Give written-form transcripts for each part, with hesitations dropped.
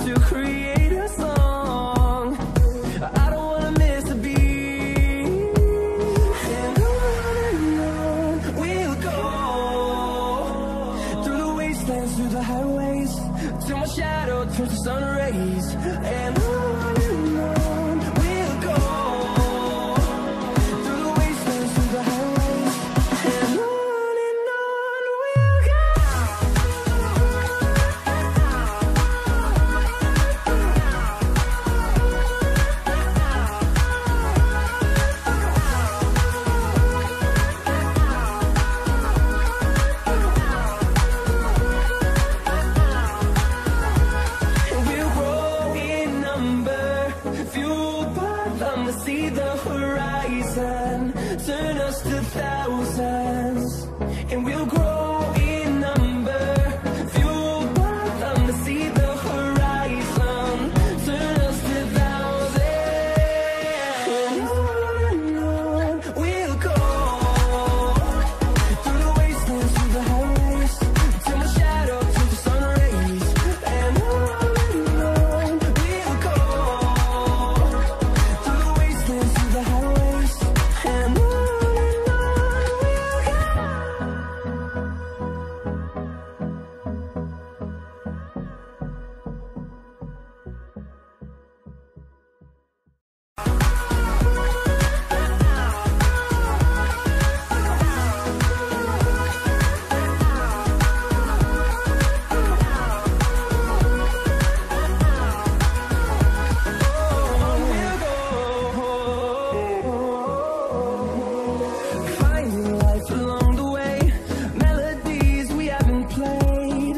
to create a song. I don't wanna miss a beat. And on we'll go, through the wastelands, through the highways, till my shadow turns to sun rays. And on we'll go, through the wastelands, through the highways, and on we'll see the horizon, turn us to thousands, and we'll grow in number, fueled by them to see the horizon, turn us to thousands, and on we'll go, through the wastelands, through the highways, till my shadow turns to sun rays, and on we'll go, through the wastelands, through the highways, and on we'll go. Finding life along the way, melodies we haven't played.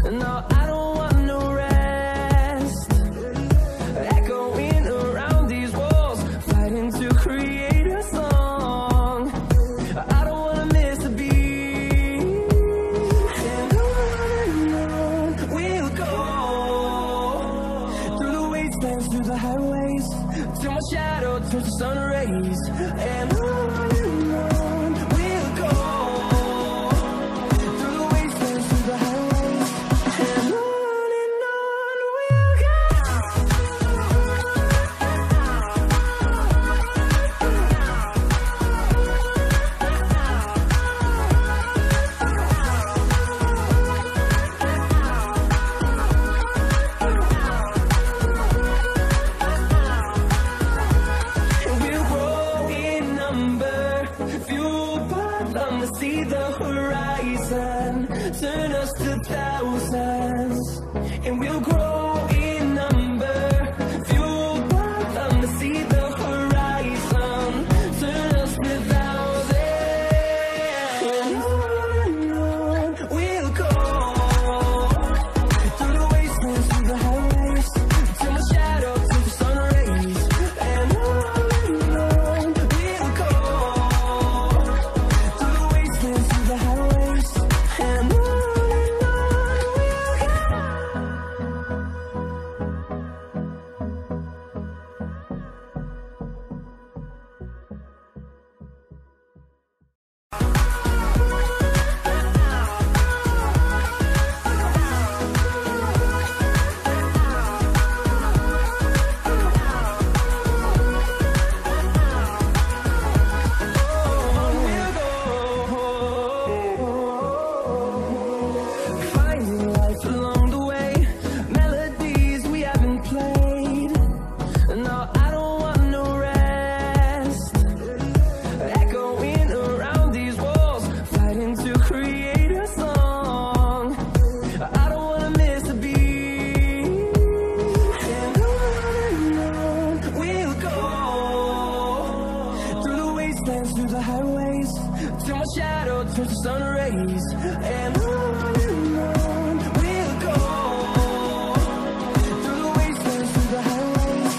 No, I don't want no rest. Echoing around these walls, fighting to create a song. I don't wanna miss a beat. And on we'll go, through the wastelands, through the highways, till my shadow turns to sun rays. And on we'll go, through the wastelands, through the highways, and on we'll go. We'll grow in number, fueled by them to see the horizon, turn us to thousands, and we'll grow in number, fueled by them to see the horizon, turn us to thousands, and on we'll go, through the wastelands, through the highways, till my shadow turns to sun rays, and on we'll go, through the wastelands, through the highways, and on we'll go. Finding life along the way, melodies we haven't played. No, I don't want no rest. Echoing around these walls, fighting to create a song. I don't wanna miss a beat. And on we'll go, through the wastelands, through the highways, till my shadow turns to sun rays. And on we'll go, through the wastelands, through the highways,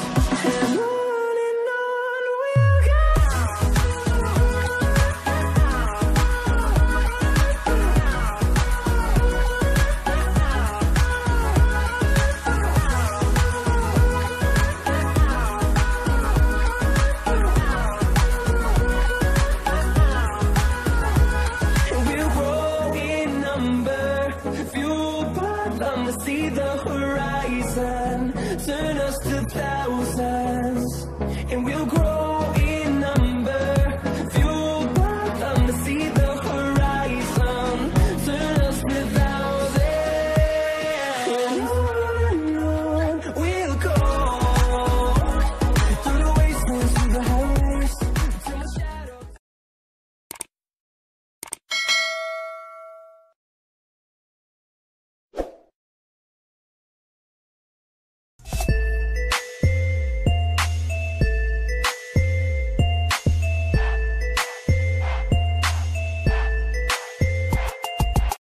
and on we'll go. We'll grow in the horizon, turn us to thousands, and we'll grow